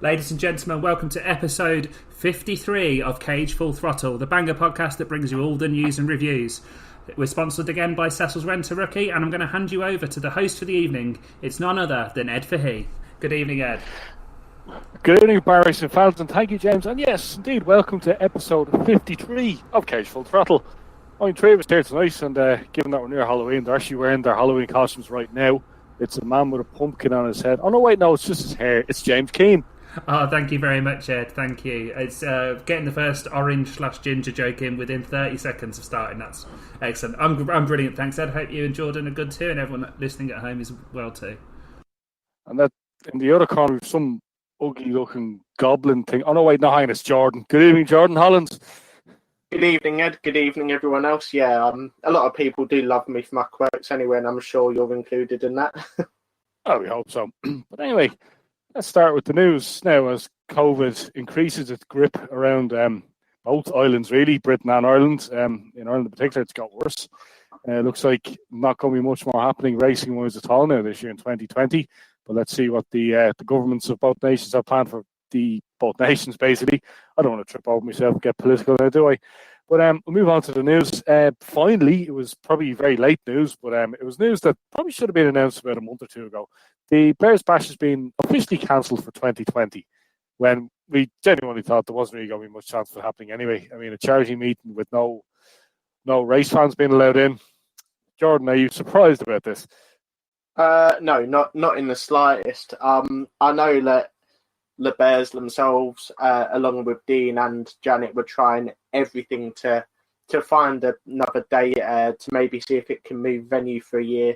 Ladies and gentlemen, welcome to episode 53 of Cage Full Throttle, the banger podcast that brings you all the news and reviews. We're sponsored again by Cecil's Rent-A-Rookie, and I'm going to hand you over to the host for the evening. It's none other than Ed Fahey. Good evening, Ed. Good evening, Barris and fans, and thank you, James. And yes, indeed, welcome to episode 53 of Cage Full Throttle. I'm three of us here tonight, and given that we're near Halloween, they're actually wearing their Halloween costumes right now. It's a man with a pumpkin on his head. Oh, no, wait, no, it's just his hair. It's James Keane. Oh, thank you very much, Ed. Thank you. It's getting the first orange/ginger joke in within 30 seconds of starting. That's excellent. I'm brilliant. Thanks, Ed. Hope you and Jordan are good too, and everyone listening at home is well too. And that in the other corner, some ugly-looking goblin thing. Oh, no, wait, no, hang on, it's Jordan. Good evening, Jordan Hollands. Good evening, Ed. Good evening, everyone else. Yeah, a lot of people do love me for my quirks anyway, and I'm sure you're included in that. Oh, we hope so. But anyway, let's start with the news now as COVID increases its grip around both islands, really, Britain and Ireland. In Ireland in particular, it's got worse. It looks like not going to be much more happening racing-wise at all now this year in 2020. But let's see what the governments of both nations have planned for both nations, basically. I don't want to trip over myself and get political now, do I? But we'll move on to the news. Finally, it was probably very late news, but it was news that probably should have been announced about a month or two ago. The Players' Bash has been officially cancelled for 2020, when we genuinely thought there wasn't really going to be much chance of it happening anyway. I mean, a charity meeting with no race fans being allowed in. Jordan, are you surprised about this? No, not in the slightest. I know that the Bears themselves, along with Dean and Janet, were trying everything to find another day to maybe see if it can move venue for a year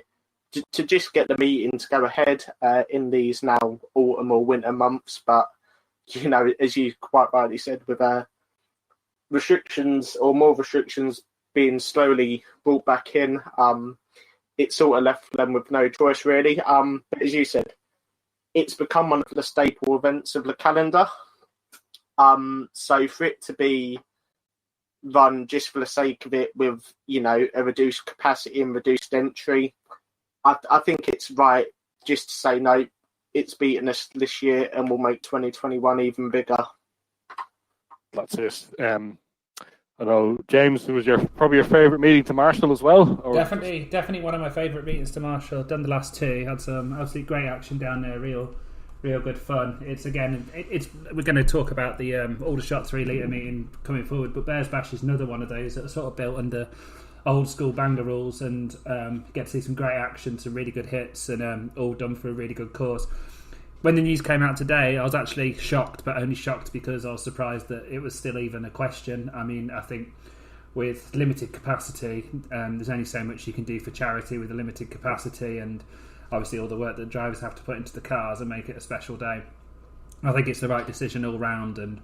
to just get the meeting to go ahead in these now autumn or winter months. But, you know, as you quite rightly said, with restrictions or more restrictions being slowly brought back in, it sort of left them with no choice, really. But as you said, it's become one of the staple events of the calendar. So for it to be run just for the sake of it with, you know, a reduced capacity and reduced entry, I think it's right just to say, no, it's beaten us this year and we'll make 2021 even bigger. That's it. I know, James, it was probably your favourite meeting to Marshall as well? Or... Definitely one of my favourite meetings to Marshall. Done the last two. Had some absolutely great action down there. Real good fun. We're going to talk about the Aldershot 3 litre meeting coming forward, but Bears Bash is another one of those that are sort of built under old school banger rules and get to see some great action, some really good hits, and all done for a really good cause. When the news came out today, I was actually shocked, but only shocked because I was surprised that it was still even a question. I mean, I think with limited capacity, there's only so much you can do for charity with a limited capacity, and obviously all the work that drivers have to put into the cars and make it a special day. I think it's the right decision all round, and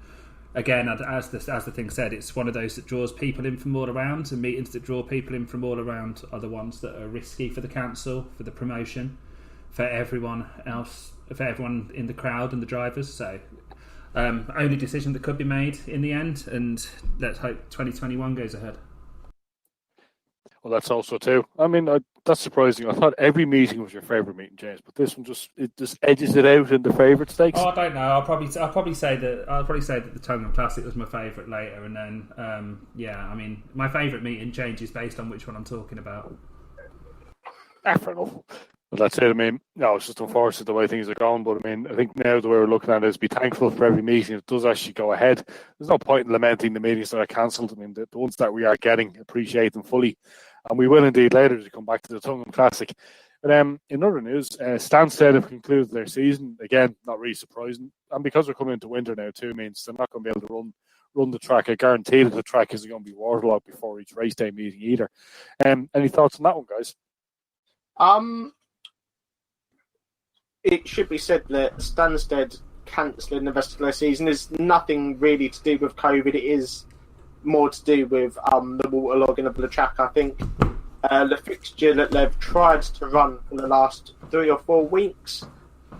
again, as the thing said, it's one of those that draws people in from all around, and meetings that draw people in from all around are the ones that are risky for the council, for the promotion, for everyone else, for everyone in the crowd and the drivers. So only decision that could be made in the end, and let's hope 2021 goes ahead. Well, that's also too. I mean, that's surprising. I thought every meeting was your favourite meeting, James, but this one just edges it out in the favourite stakes. Oh, I don't know. I'll probably say that the Tongham Classic was my favourite later, and then I mean, my favourite meeting changes based on which one I'm talking about. Fair enough. But that's it. I mean, no, it's just unfortunate the way things are going. But I mean, I think now the way we're looking at it is be thankful for every meeting. It does actually go ahead. There's no point in lamenting the meetings that are cancelled. I mean, the ones that we are getting, appreciate them fully. And we will indeed later to come back to the Tongham Classic. But in other news, Stansted have concluded their season. Again, not really surprising. And because we're coming into winter now too, means they're not going to be able to run the track. I guarantee that the track isn't going to be waterlogged before each race day meeting either. Any thoughts on that one, guys? It should be said that Stansted cancelling the rest of their season is nothing really to do with COVID. It is more to do with the waterlogging of the track. I think the fixture that they've tried to run for the last 3 or 4 weeks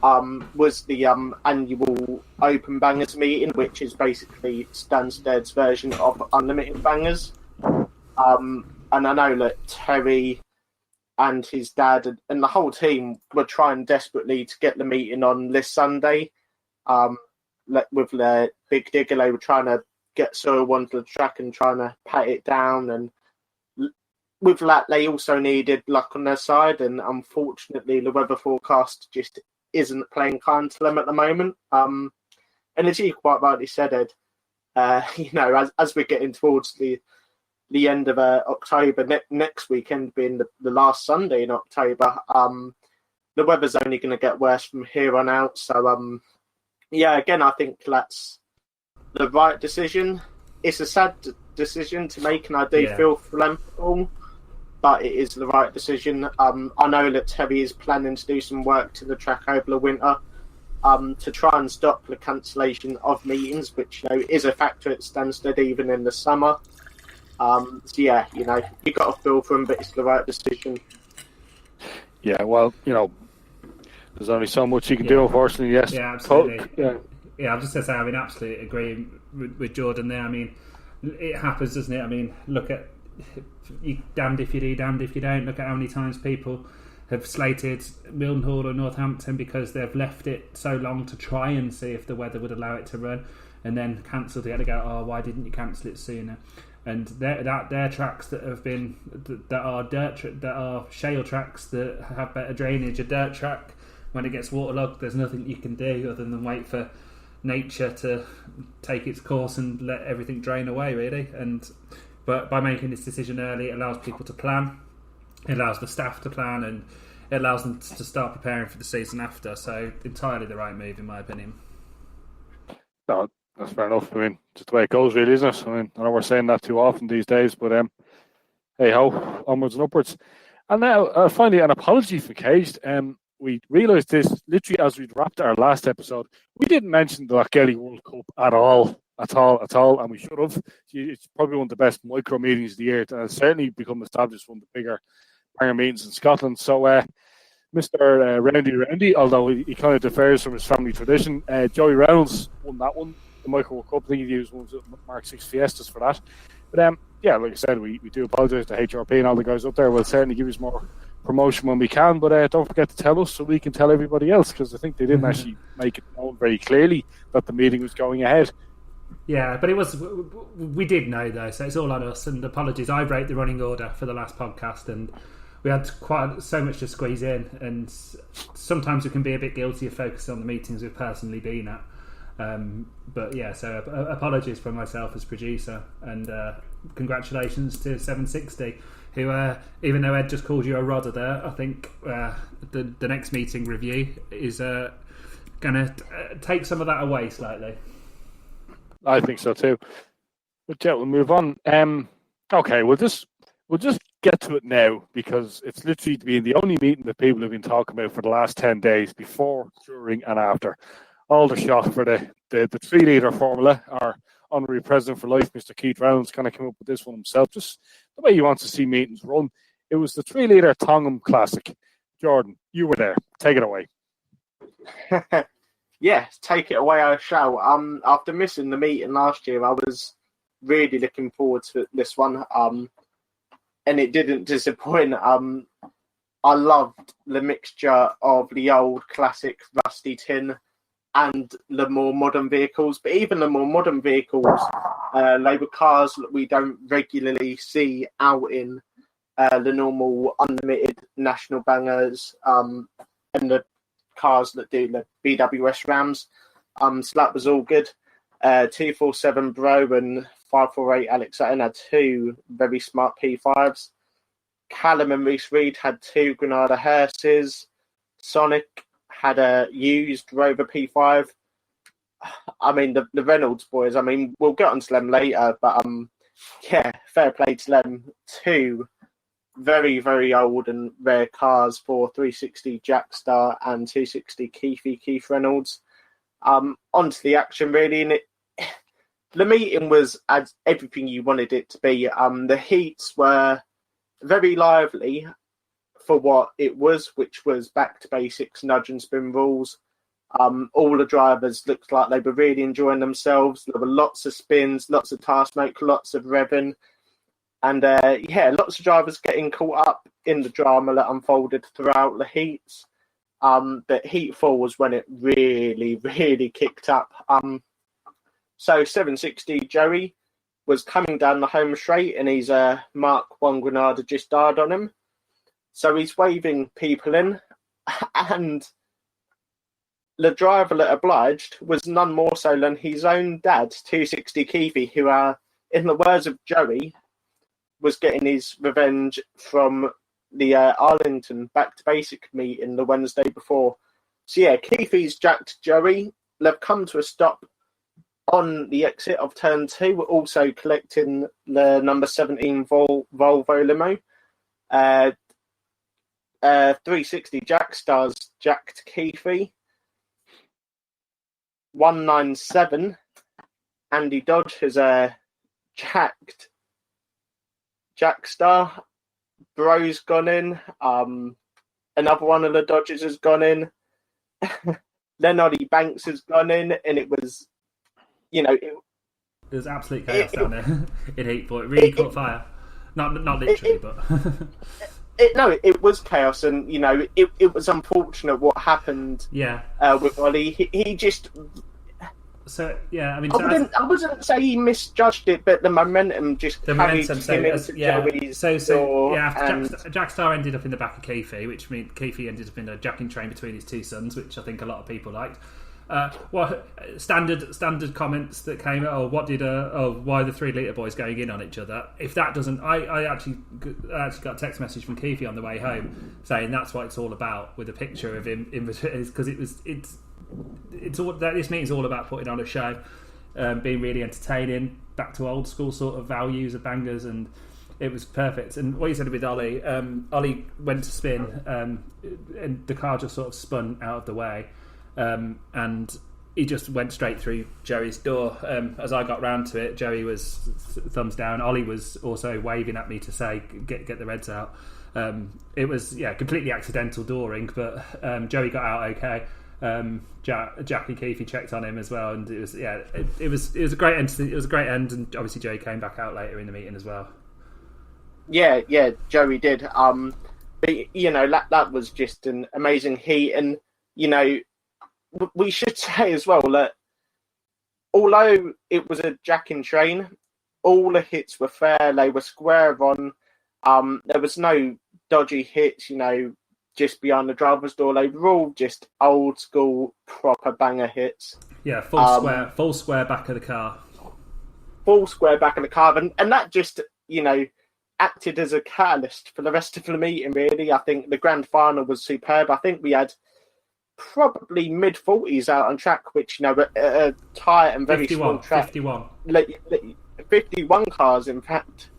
was the annual Open Bangers meeting, which is basically Stansted's version of Unlimited Bangers. And I know that Terry and his dad and the whole team were trying desperately to get the meeting on this Sunday. with the big digger, they were trying to get soil onto the track and trying to pat it down. And with that, they also needed luck on their side. And unfortunately, the weather forecast just isn't playing kind to them at the moment. And as you quite rightly said, Ed, as we're getting towards the end of October, next weekend being the last Sunday in October, the weather's only going to get worse from here on out. So, again, I think that's the right decision. It's a sad decision to make, and I do feel for them all, but it is the right decision. I know that Terry is planning to do some work to the track over the winter to try and stop the cancellation of meetings, which is a factor at Stansted even in the summer. You've got to feel for them, but it's the right decision. Yeah, well, there's only so much you can do, unfortunately. Yes. Yeah, absolutely. I was just going to say, I mean, absolutely agree with Jordan there. I mean, it happens, doesn't it? I mean, look at you, damned if you do, damned if you don't. Look at how many times people have slated Mildenhall or Northampton because they've left it so long to try and see if the weather would allow it to run, and then cancelled it. They go, oh, why didn't you cancel it sooner? And they're tracks that are shale tracks that have better drainage. A dirt track, when it gets waterlogged, there's nothing you can do other than wait for nature to take its course and let everything drain away, really. But by making this decision early, it allows people to plan, it allows the staff to plan, and it allows them to start preparing for the season after. So entirely the right move, in my opinion. No, that's fair enough. I mean, just the way it goes, really, isn't it? I mean, I know we're saying that too often these days, but hey ho, onwards and upwards. And now, finally, an apology for Caged. We realised this literally as we'd wrapped our last episode. We didn't mention the Lochgelly World Cup at all, and we should have. It's probably one of the best micro meetings of the year, and it's certainly become established one of the bigger meetings in Scotland. So, Mr. Roundy, although he kind of differs from his family tradition, Joey Reynolds won that one, the Micro World Cup. I think he used one of the Mark 6 Fiestas for that. But like I said, we do apologise to HRP and all the guys up there. We'll certainly give you more promotion when we can, but don't forget to tell us so we can tell everybody else, because I think they didn't actually make it known very clearly that the meeting was going ahead. Yeah, but we did know though, so it's all on us, and apologies. I wrote the running order for the last podcast, and we had quite so much to squeeze in, and sometimes we can be a bit guilty of focusing on the meetings we've personally been at. But yeah, so apologies from myself as producer, and congratulations to 760, who even though Ed just called you a rodder there, I think the next meeting review is going to take some of that away slightly. I think so too. But yeah, we'll move on. Okay, we'll just get to it now, because it's literally been the only meeting that people have been talking about for the last 10 days, before, during and after. Aldershot for the 3-litre formula. Our honorary president for life, Mr. Keith Reynolds, kind of came up with this one himself, just the way he wants to see meetings run. It was the 3-litre Tongham Classic. Jordan, you were there. Take it away. Yeah, take it away, I shall. After missing the meeting last year, I was really looking forward to this one. And it didn't disappoint. I loved the mixture of the old classic rusty tin and the more modern vehicles. But even the more modern vehicles, they were cars that we don't regularly see out in the normal unlimited national bangers and the cars that do the BWS Rams. So that was all good. 247 Bro and 548 Alex Sutton had two very smart P5s. Callum and Reece Reed had two Granada Hearses. Sonic had a used Rover P5. I mean, the Reynolds boys, I mean, we'll get onto them later, but fair play to them. Two very, very old and rare cars for 360 Jackstar and 260 Keith Reynolds. Onto the action, really. And the meeting was as everything you wanted it to be. The heats were very lively for what it was, which was back to basics, nudge and spin rules. All the drivers looked like they were really enjoying themselves. There were lots of spins, lots of tire smoke, lots of revving. And lots of drivers getting caught up in the drama that unfolded throughout the heats. But Heat 4 was when it really, really kicked up. So 760 Joey was coming down the home straight, and his Mark 1 Granada just died on him. So he's waving people in, and the driver that obliged was none more so than his own dad, 260 Keefe, who, in the words of Joey, was getting his revenge from the Arlington Back to Basic meeting the Wednesday before. So yeah, Keefe's jacked Joey. They've come to a stop on the exit of turn 2. We're also collecting the number 17 Volvo limo. 360 Jackstars jacked Keefe. 197 Andy Dodge has jacked Jackstar. Bro's gone in. Another one of the Dodgers has gone in. Leonardi Banks has gone in, and it was, it was absolute chaos down there in Heat 4. It really caught fire. Not literally, but it was chaos, and it was unfortunate what happened. Yeah, with Ollie, he just. So yeah, I wouldn't say he misjudged it, but the momentum just carried him into Joey's door. Jackstar ended up in the back of Keefe, which means Keefe ended up in a jacking train between his two sons, which I think a lot of people liked. Standard comments that came out. Why the 3 litre boys going in on each other? If that doesn't, I actually got a text message from Keefe on the way home saying that's what it's all about, with a picture of him in between, because it's all that this meeting's all about putting on a show, being really entertaining, back to old school sort of values of bangers, and it was perfect. And what you said with Ollie, Ollie went to spin, and the car just sort of spun out of the way. And he just went straight through Joey's door. As I got round to it, Joey was thumbs down. Ollie was also waving at me to say, get the Reds out. It was completely accidental dooring, but Joey got out okay. Jackie Keefe checked on him as well, and it was a great end. It was a great end, and obviously Joey came back out later in the meeting as well. Yeah, Joey did. But that was just an amazing heat, and we should say as well that although it was a jacking train, all the hits were fair. They were square on. There was no dodgy hits, just behind the driver's door. They were all just old school, proper banger hits. Yeah, full square back of the car. Full square back of the car. And that just, acted as a catalyst for the rest of the meeting, really. I think the grand final was superb. I think we had probably mid-40s out on track, which, a tight and very small track. 51 cars, in fact.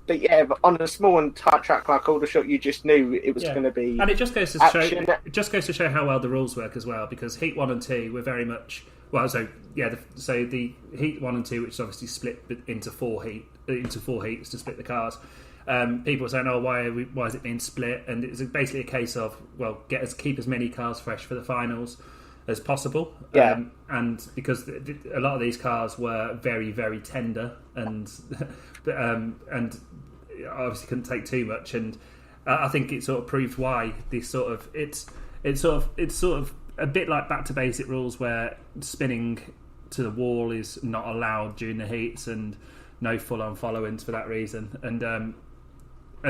But yeah, on a small and tight track like Aldershot, you just knew it was going to be. And it just goes to show how well the rules work as well, because Heat 1 and 2 were very much the Heat 1 and 2, which is obviously split into four heats to split the cars. People were saying, why is it being split? And it's basically a case of keep as many cars fresh for the finals as possible. Yeah. And because a lot of these cars were very, very tender and obviously couldn't take too much. And I think it sort of proved why this sort of it's sort of a bit like back to basic rules, where spinning to the wall is not allowed during the heats, and no full-on follow-ins for that reason. And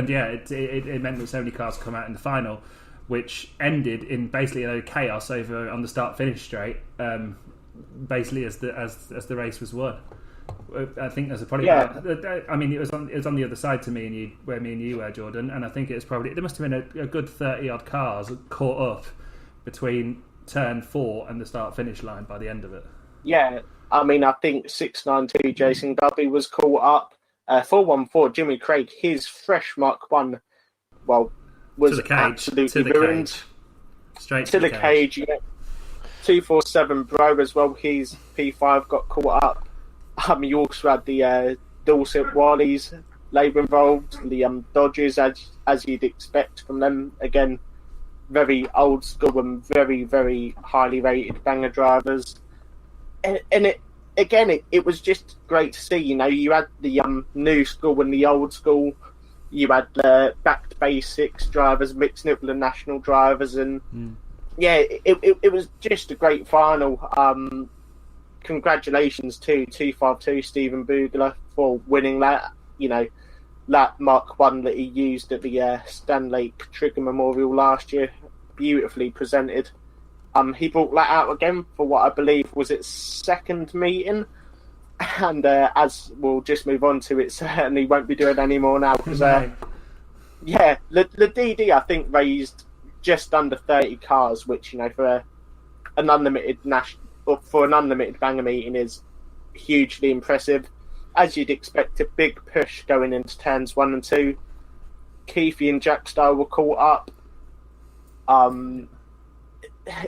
yeah, it meant that so many cars come out in the final, which ended in basically a chaos over on the start-finish straight, basically as the race was won. I think there's probably. Yeah. It was on the other side to me and you, where me and you were, Jordan, and I think it was probably there must have been a good 30 odd cars caught up between turn 4 and the start-finish line by the end of it. Yeah, I think 692 Jason Dudley was caught up. 414 Jimmy Craig, his fresh Mark 1, was to the cage, absolutely ruined. Straight to the cage. Yeah. 247 Bro as well, his P5 got caught up. You also had the Dorset Wallies labour involved, the Dodgers, as you'd expect from them. Again, very old school and very, very highly rated banger drivers. And it was just great to see. You had the new school and the old school, you had back to basics drivers mixing it with the national drivers, and it was just a great final. Congratulations to 252 Stephen Bugler for winning that. That Mark 1 that he used at the Stanley Trigger Memorial last year, beautifully presented. He brought that out again for what I believe was its second meeting, and as we'll just move on to, it certainly won't be doing any more now because the DD I think raised just under 30 cars, which for an unlimited banger meeting is hugely impressive. As you'd expect, a big push going into turns 1 and 2. Keithy and Jack Starr were caught up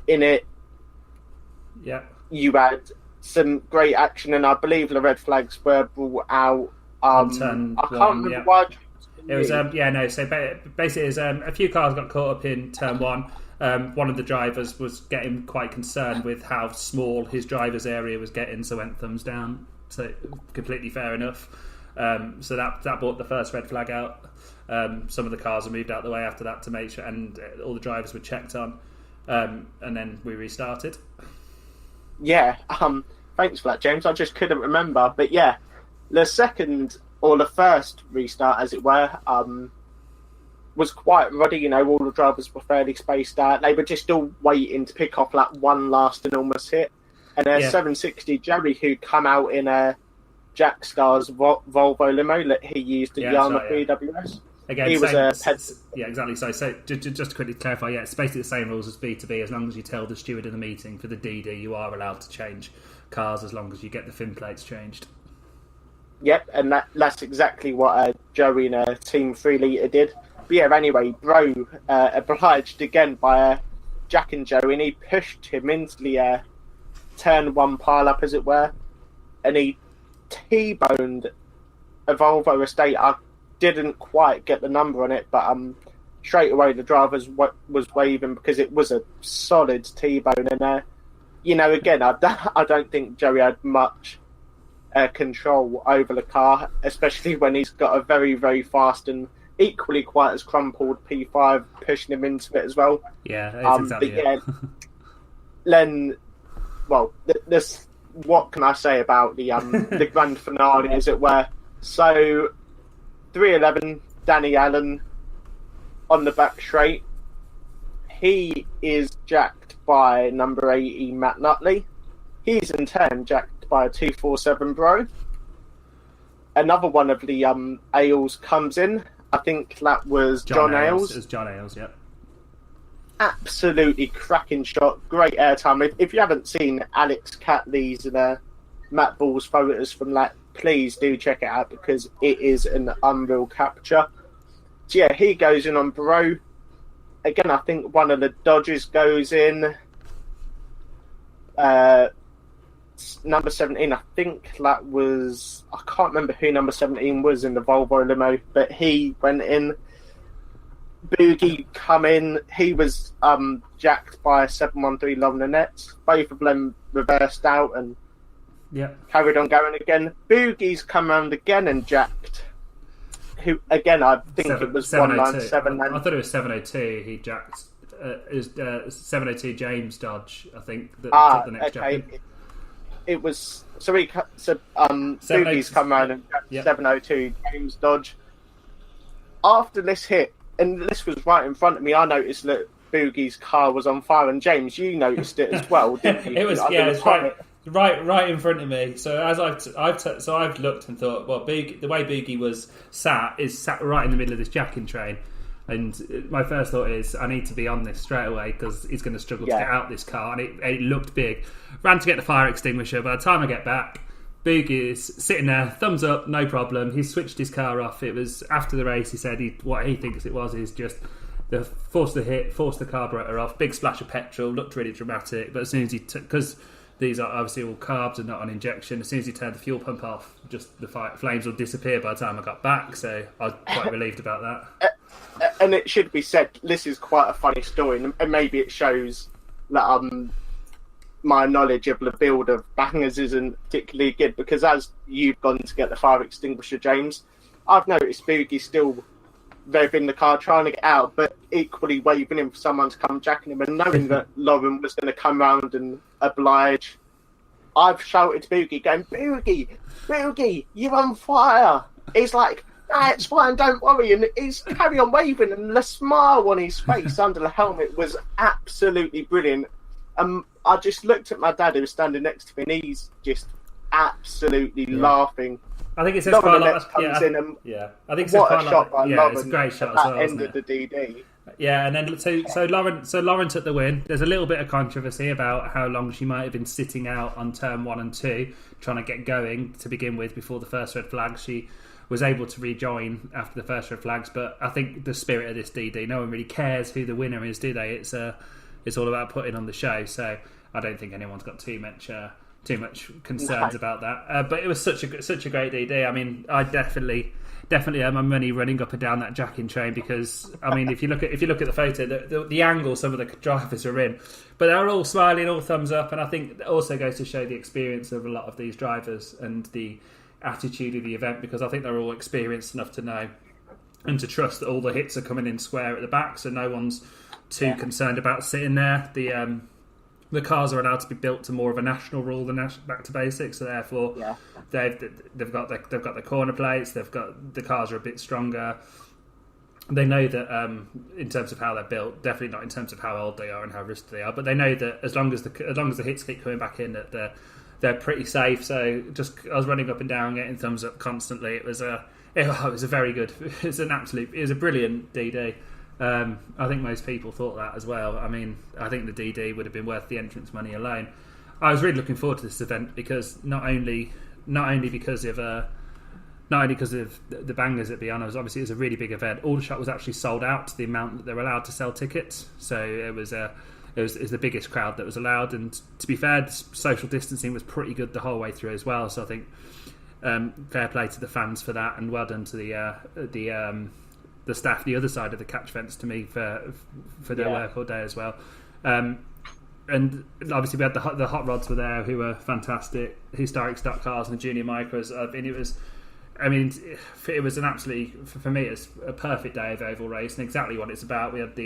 in it. Yeah. You had some great action, and I believe the red flags were brought out. Turn I can't one, remember why. It was So basically, a few cars got caught up in turn 1. One of the drivers was getting quite concerned with how small his driver's area was getting, so went thumbs down. So completely fair enough. So that brought the first red flag out. Some of the cars were moved out of the way after that to make sure, and all the drivers were checked on. And then we restarted. Yeah, thanks for that, James. I just couldn't remember. But yeah, the second, or the first restart, as it were, was quite ruddy. All the drivers were fairly spaced out. They were just still waiting to pick off that one last enormous hit. And 760 Jerry, who come out in Jack Starr's Volvo limo that he used at Yarmouth BWS. Again, he was exactly. So just to quickly clarify, it's basically the same rules as B2B. As long as you tell the steward in the meeting for the DD, you are allowed to change cars as long as you get the fin plates changed. Yep, and that's exactly what Joey and Team 3 Litre did. But yeah, anyway, Bro obliged again by Jack and Joey, and he pushed him into the turn 1 pile up, as it were, and he T-boned a Volvo estate. I didn't quite get the number on it, but straight away the drivers was waving because it was a solid T-bone. And again, I don't think Joey had much control over the car, especially when he's got a very, very fast and equally quite as crumpled P5 pushing him into it as well. Yeah, that's exactly but yeah, Len. Well, this. What can I say about the the grand finale, as it were? So, 311 Danny Allen on the back straight. He is jacked by number 80 Matt Nutley. He's in turn jacked by a 247 Bro. Another one of the Ailes comes in. I think that was John Ailes. It was John Ailes, yeah. Absolutely cracking shot, great airtime. If you haven't seen Alex Catley's and Matt Ball's photos from that, please do check it out because it is an unreal capture. So yeah, he goes in on Bro. Again, I think one of the Dodgers goes in. Number 17, I think that was... I can't remember who number 17 was in the Volvo limo, but he went in. Boogie come in. He was jacked by a 713 Long Nanette. Both of them reversed out and carried on going again. Boogie's come around again and jacked. Who again? I think it was 197. I thought it was 702. He jacked. It was 702 James Dodge. I think that took the next jack. It was Boogie's come around and jacked 702 James Dodge. After this hit. And this was right in front of me. I noticed that Boogie's car was on fire, and James, you noticed it as well, didn't you? It was right in front of me. So as I've looked and thought, well, the way Boogie was sat right in the middle of this jacking train, and my first thought is I need to be on this straight away because he's going to struggle to get out this car, and it looked big. Ran to get the fire extinguisher. By the time I get back, Boogie is sitting there, thumbs up, no problem. He switched his car off. It was after the race. He said what he thinks it was is just forced the carburetor off. Big splash of petrol, looked really dramatic. But as soon as because these are obviously all carbs and not an injection, as soon as he turned the fuel pump off, just the flames will disappear by the time I got back. So I was quite relieved about that. And it should be said, this is quite a funny story, and maybe it shows that my knowledge of the build of bangers isn't particularly good, because as you've gone to get the fire extinguisher, James, I've noticed Boogie still revving the car, trying to get out, but equally waving in for someone to come jacking him, and knowing that Lauren was going to come round and oblige. I've shouted to Boogie, going, Boogie, you're on fire. He's like, nah, it's fine, don't worry. And he's carry on waving, and the smile on his face under the helmet was absolutely brilliant. I just looked at my dad, who was standing next to me, and he's just absolutely laughing. I think it says quite a lot. Comes in and I think it says what quite a shot by Lauren. It's a great shot at as well. That end of the DD. Yeah, and then so Lauren took the win. There's a little bit of controversy about how long she might have been sitting out on turn 1 and 2, trying to get going to begin with before the first red flag. She was able to rejoin after the first red flags, but I think the spirit of this DD, no one really cares who the winner is, do they? It's all about putting on the show. So I don't think anyone's got too much concerns about that. But it was such a great DD. I mean, I definitely have my money running up and down that jacking train, because I mean, if you look at the photo, the angle some of the drivers are in, but they're all smiling, all thumbs up, and I think it also goes to show the experience of a lot of these drivers and the attitude of the event, because I think they're all experienced enough to know and to trust that all the hits are coming in square at the back, so no one's too concerned about sitting there. The cars are allowed to be built to more of a national rule than back to basics, so therefore they've got the corner plates. The cars are a bit stronger. They know that in terms of how they're built, definitely not in terms of how old they are and how risky they are, but they know that as long as the hits keep coming back in, that they're pretty safe. So I was running up and down, getting thumbs up constantly. It was a very good. It was a brilliant DD. I think most people thought that as well. I mean, I think the DD would have been worth the entrance money alone. I was really looking forward to this event because not only because of the bangers at Beyond, obviously it was a really big event. Aldershot was actually sold out to the amount that they were allowed to sell tickets, so it was the biggest crowd that was allowed. And to be fair, social distancing was pretty good the whole way through as well. So I think fair play to the fans for that, and well done to the staff the other side of the catch fence to me for their work all day as well. And obviously we had the hot rods were there, who were fantastic. Historic stock cars and the junior micros. It was an absolutely, for me, it's a perfect day of oval race and exactly what it's about. We had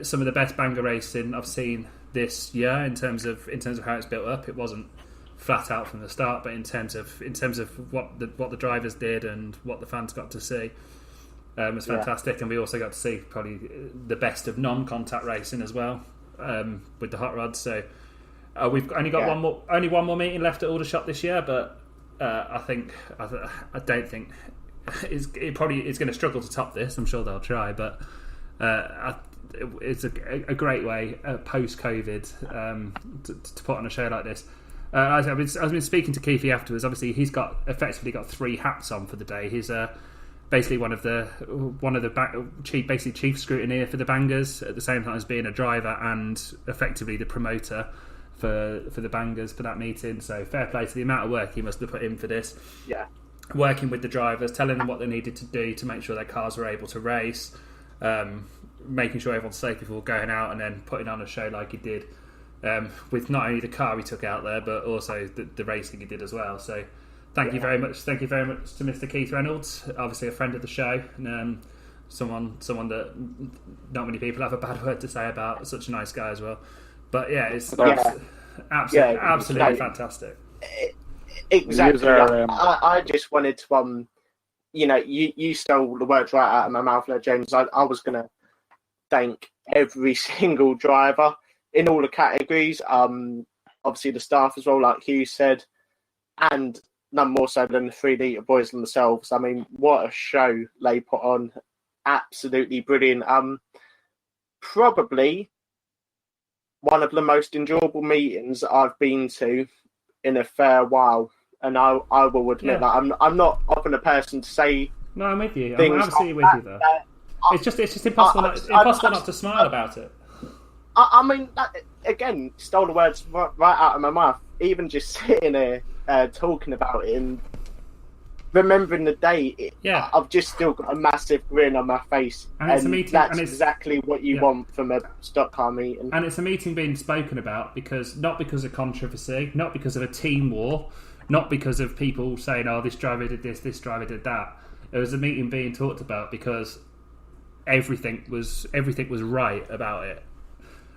some of the best banger racing I've seen this year in terms of how it's built up. It wasn't flat out from the start, but in terms of what the drivers did and what the fans got to see. It was fantastic, and we also got to see probably the best of non-contact racing as well, with the hot rods. So we've only got one more meeting left at Aldershot this year, but I don't think it's going to struggle to top this. I'm sure they'll try, but it's a great way post-COVID to put on a show like this. I've been speaking to Keithy afterwards. Obviously, he's effectively got 3 hats on for the day. He's basically one of the chief scrutineer for the bangers, at the same time as being a driver and effectively the promoter for the bangers for that meeting. So fair play to the amount of work he must have put in for this. Yeah, working with the drivers, telling them what they needed to do to make sure their cars were able to race, making sure everyone's safe before going out, and then putting on a show like he did, with not only the car he took out there, but also the racing he did as well. So thank you very much to Mr. Keith Reynolds, obviously a friend of the show, and someone that not many people have a bad word to say about. Such a nice guy as well. But yeah, it's absolutely fantastic. Exactly. I just wanted to you stole the words right out of my mouth there, James. I was going to thank every single driver in all the categories. Obviously the staff as well, like Hugh said, and none more so than the 3 litre boys themselves. I mean, what a show they put on. Absolutely brilliant. Probably one of the most enjoyable meetings I've been to in a fair while. And I will admit that I'm not often a person to say. No, I'm with you. I'm absolutely with you there. It's just impossible not to smile about it. I mean, that, again, stole the words right out of my mouth. Even just sitting there talking about it and remembering the day, I've just still got a massive grin on my face. And it's a meeting, that's exactly what you want from a stock car meeting. And it's a meeting being spoken about not because of controversy, not because of a team war, not because of people saying, "Oh, this driver did this, this driver did that." it was a meeting being talked about because everything was right about it.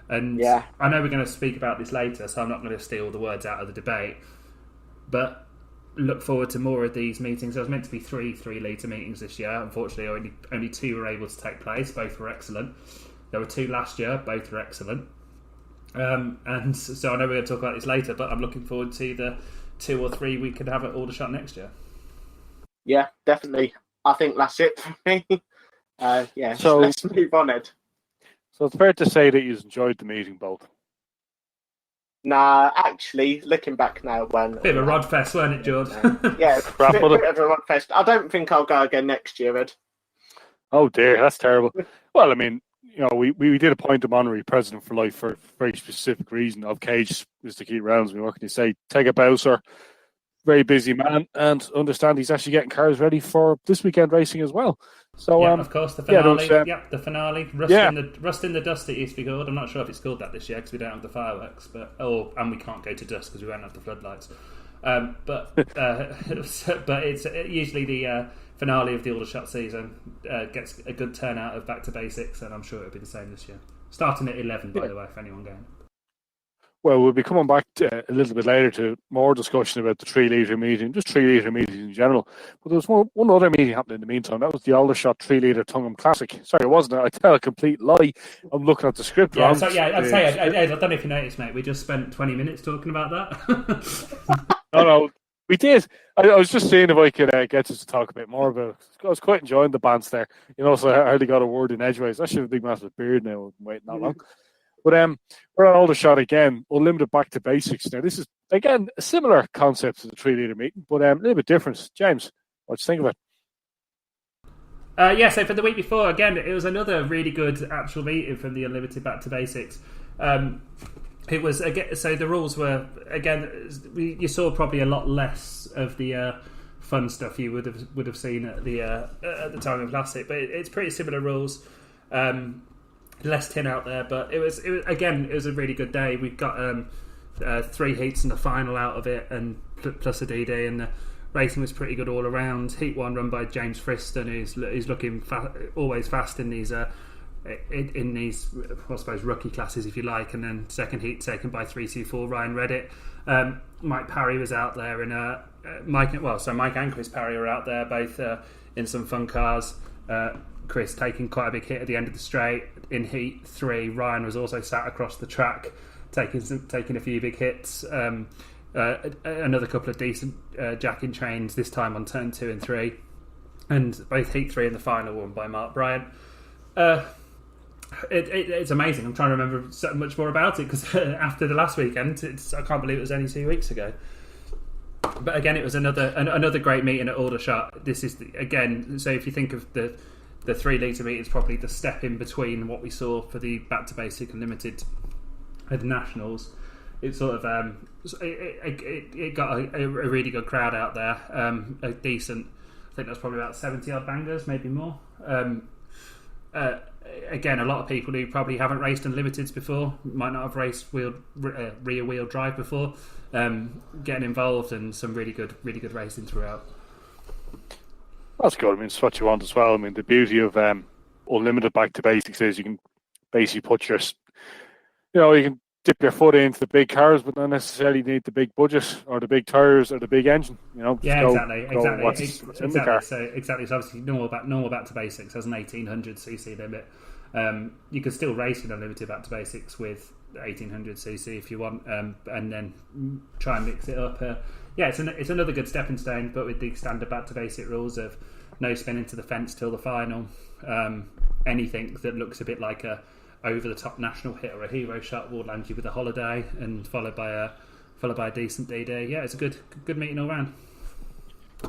And I know we're going to speak about this later, so I'm not going to steal the words out of the debate. But look forward to more of these meetings. There was meant to be three litre meetings this year. Unfortunately, only 2 were able to take place. Both were excellent. There were 2 last year. Both were excellent. And so I know we're going to talk about this later, but I'm looking forward to the 2 or 3 we could have at Aldershot next year. Yeah, definitely. I think that's it for me. So let's move on, Ed. So it's fair to say that you enjoyed the meeting, both. Nah, actually, looking back now, bit of a rod fest, weren't it, George? Yeah, bit of a rod fest. I don't think I'll go again next year, Ed. Oh dear, that's terrible. Well, I mean, we did appoint him honorary president for life for a very specific reason. Of Cage is to keep rounds. What can you say? Take a bow, sir. Very busy man, and understand he's actually getting cars ready for this weekend racing as well. So, of course, the finale. The finale. Rust in the Dust. It used to be called. I'm not sure if it's called that this year because we don't have the fireworks, and we can't go to dusk because we won't have the floodlights. But it's usually the finale of the Aldershot season gets a good turnout of back to basics, and I'm sure it'll be the same this year. Starting at 11, by the way, for anyone going. Well, we'll be coming back a little bit later to more discussion about the 3 litre meeting, just 3 litre meetings in general. But there was one other meeting happening in the meantime. That was the Aldershot 3 litre Tongham Classic. Sorry, it wasn't. I tell a complete lie. I'm looking at the script. I'd say, I don't know if you noticed, mate. We just spent 20 minutes talking about that. No, we did. I was just seeing if I could get us to talk a bit more about it. I was quite enjoying the bands there. So I hardly got a word in edgeways. I should have a big massive beard now. I've been waiting that long. But we're at Aldershot again, Unlimited back to basics. Now, this is, again, a similar concept to the 3 litre meeting, but a little bit different. James, what do you think of it? So for the week before, again, it was another really good actual meeting from the Unlimited back to basics. It was, again, so the rules were, again, you saw probably a lot less of the fun stuff you would have seen at the Tongham Classic, but it's pretty similar rules. Less tin out there, but it was a really good day. We've got 3 heats and the final out of it, and plus a DD, and the racing was pretty good all around. Heat 1 run by James Friston, who's looking always fast in these I suppose rookie classes, if you like, and then second heat taken by 324 Ryan Reddit. Mike Parry was out there, and Mike and Chris Parry were out there, both in some fun cars. Chris taking quite a big hit at the end of the straight. In Heat 3, Ryan was also sat across the track, taking a few big hits. Another couple of decent jacking trains, this time on turn 2 and 3. And both Heat 3 and the final won by Mark Bryant. It's amazing. I'm trying to remember so much more about it because after the last weekend, I can't believe it was only 2 weeks ago. But again, it was another great meeting at Aldershot. This is so if you think of the 3 litre meeting, is probably the step in between what we saw for the back to basic Unlimited at the Nationals. It sort of it got a really good crowd out there. A decent, I think that's probably about 70 odd bangers, maybe more. Again, a lot of people who probably haven't raced Unlimiteds before, might not have raced rear wheel drive before, getting involved, and some really good racing throughout. That's good. I mean, it's what you want as well. I mean, the beauty of Unlimited back to basics is you can basically put you can dip your foot into the big cars, but not necessarily need the big budget or the big tires or the big engine. Exactly. In the car. So obviously normal back to basics has an 1800cc limit. You can still race in Unlimited back to basics with 1800cc if you want, and then try and mix it up. It's another good stepping stone, but with the standard back to basic rules of no spin into the fence till the final. Anything that looks a bit like a over the top national hit or a hero shot will land you with a holiday, and followed by a decent DD. Yeah, it's a good meeting all round.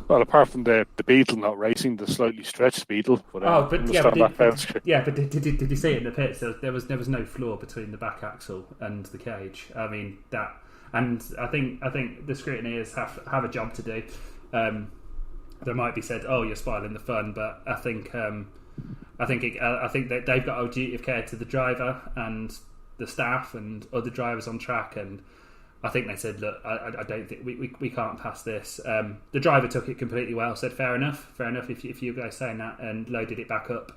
Well, apart from the Beetle not racing, the slightly stretched Beetle. But did you see it in the pits? There was no flaw between the back axle and the cage. I mean that, and I think the scrutineers have a job to do. There might be said, "Oh, you're spoiling the fun," but I think that they've got a duty of care to the driver and the staff and other drivers on track, and I think they said, look, I don't think we can't pass this. The driver took it completely well, said fair enough if you guys saying that, and loaded it back up.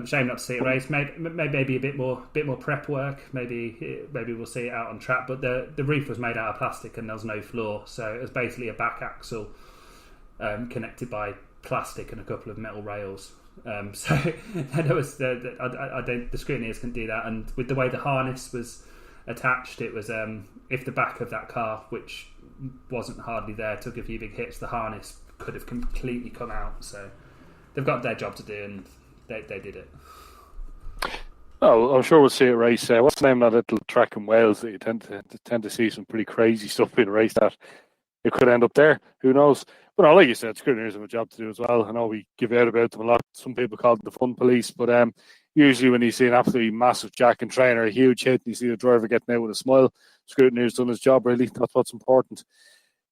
Shame not to see it race. Maybe a bit more prep work. Maybe we'll see it out on track. But the roof was made out of plastic and there was no floor, so it was basically a back axle connected by plastic and a couple of metal rails. So there was the scrutineers couldn't do that, and with the way the harness was attached, it was if the back of that car, which wasn't hardly there, took a few big hits, the harness could have completely come out. So they've got their job to do, and they did it. Oh, I'm sure we'll see it race. What's the name of that little track in Wales that you tend to see some pretty crazy stuff being raced at? It could end up there. Who knows? But no, like you said, scrutineers have a job to do as well. I know we give out about them a lot. Some people call them the fun police, but usually when you see an absolutely massive jack and trainer, a huge hit, and you see the driver getting out with a smile, scrutineer's done his job, really. That's what's important.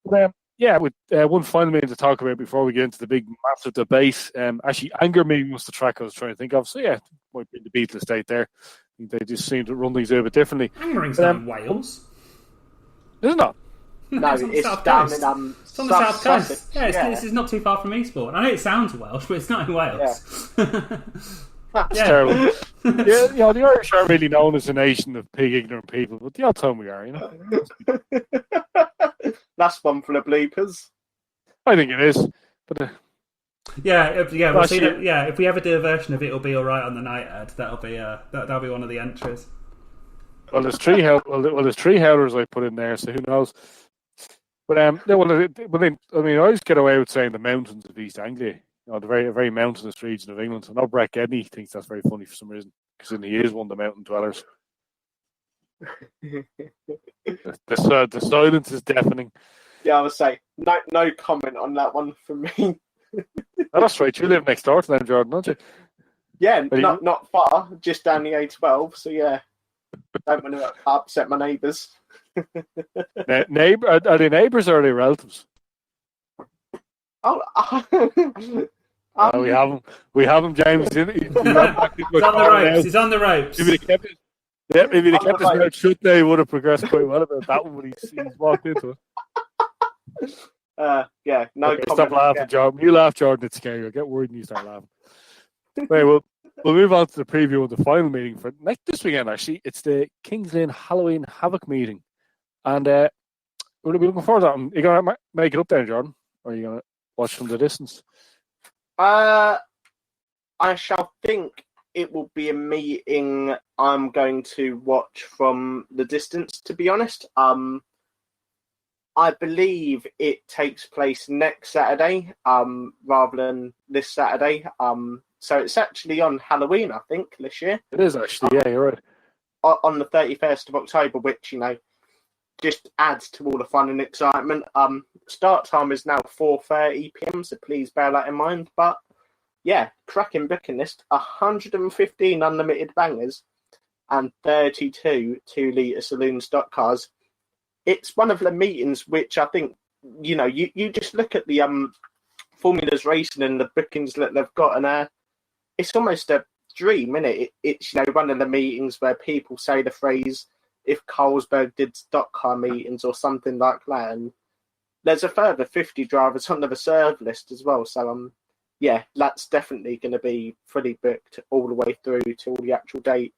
But, with one final minute to talk about before we get into the big, massive debate. Actually, Anger Me was the track I was trying to think of. So, yeah, it might be the Beatles state there. They just seem to run things a bit differently. Angering's not in Wales. Is it not? No, it's down in it's on the south coast. This is not too far from Eastbourne. I know it sounds Welsh, but it's not in Wales. That's terrible. The Irish aren't really known as a nation of pig ignorant people, but the odd time we are, you know. That's one for the bloopers. I think it is, but we'll see that. Yeah, if we ever do a version of It'll Be Alright on the Night Ad, that'll be one of the entries. Well, there's three howlers I put in there, so who knows? But I always get away with saying the mountains of East Anglia. You know, the very, very mountainous region of England. I know Brett Gedney thinks that's very funny for some reason, because he is one of the mountain dwellers. The silence is deafening. Yeah, I would say no comment on that one from me. Oh, that's right. You live next door to them, Jordan, don't you? Yeah, not far, just down the A12. So yeah, don't want to upset my neighbours. Are they neighbours or are they relatives? Oh, we have him, James. He's on the ropes. He's on the ropes. If he'd have kept his mouth shut, they would have progressed quite well about that one, but he's walked into it. No. Okay, stop laughing, Jordan. You laugh, Jordan. It's scary. I'll get worried when you start laughing. Right, we'll move on to the preview of the final meeting for this weekend. Actually, it's the Kings Lynn Halloween Havoc meeting, and we're looking forward to that. Are you gonna make it up there, Jordan, or are you gonna watch from the distance? I shall think it will be a meeting I'm going to watch from the distance, to be honest. I believe it takes place next Saturday, rather than this Saturday. So it's actually on Halloween, I think, this year. It is actually, yeah, you're right. On the 31st of October, which, just adds to all the fun and excitement. Start time is now 4:30 p.m, so please bear that in mind. But yeah, cracking booking list: 115 unlimited bangers and 32 2-litre saloon stock cars. It's one of the meetings which I think you just look at the formulas racing and the bookings that they've got, and it's almost a dream, isn't it? It's one of the meetings where people say the phrase, if Carlsberg did stock car meetings or something like that. And there's a further 50 drivers on the reserve list as well. So, that's definitely going to be fully booked all the way through till the actual date.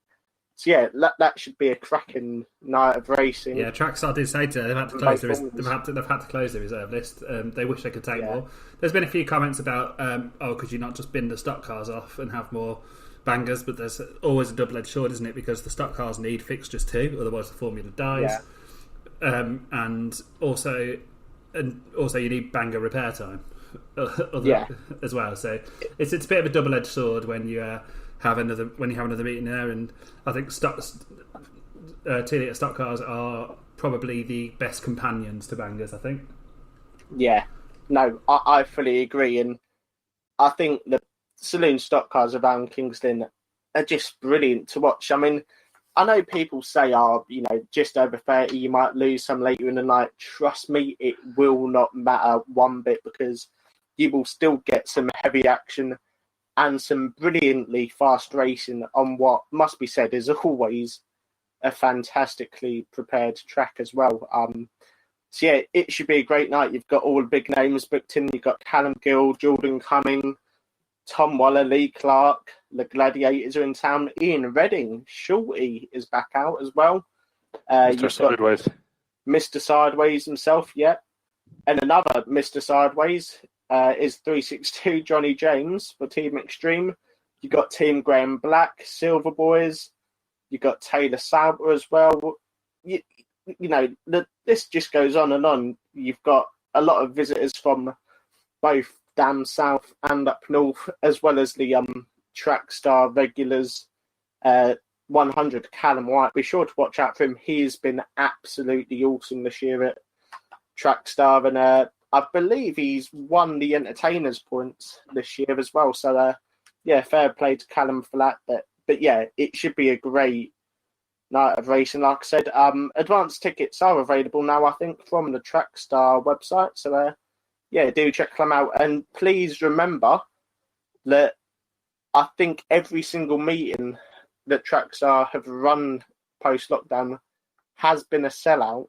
So, yeah, that should be a cracking night of racing. Yeah, Trackstar did say today they've had to close they've had to close the reserve list. They wish they could take more. There's been a few comments about, could you not just bin the stock cars off and have more bangers? But there's always a double-edged sword, isn't it? Because the stock cars need fixtures too, otherwise the formula dies. Yeah. And also you need banger repair time as well. So it's a bit of a double-edged sword when you have another meeting there. And I think 2-litre stock cars are probably the best companions to bangers, I think. Yeah, no, I fully agree, and I think the saloon stock cars around Kings Lynn are just brilliant to watch. I mean, I know people say, just over 30, you might lose some later in the night. Trust me, it will not matter one bit, because you will still get some heavy action and some brilliantly fast racing on what must be said is always a fantastically prepared track as well. So yeah, it should be a great night. You've got all the big names booked in. You've got Callum Gill, Jordan Cumming, Tom Waller, Lee Clark. The Gladiators are in town. Ian Redding, Shorty is back out as well. Mr. Sideways. Mr. Sideways himself, yeah. And another Mr. Sideways is 362 Johnny James for Team Extreme. You got Team Graham Black, Silver Boys. You got Taylor Sauber as well. You know, this just goes on and on. You've got a lot of visitors from both down south and up north, as well as the track star regulars. 100 Callum White. Be sure to watch out for him. He's been absolutely awesome this year at Trackstar, and I believe he's won the entertainers points this year as well. So yeah, fair play to Callum for that. But yeah, it should be a great night of racing. Like I said, advance tickets are available now, I think, from the Trackstar website. So yeah, do check them out, and please remember that I think every single meeting that Trackstar have run post-lockdown has been a sellout,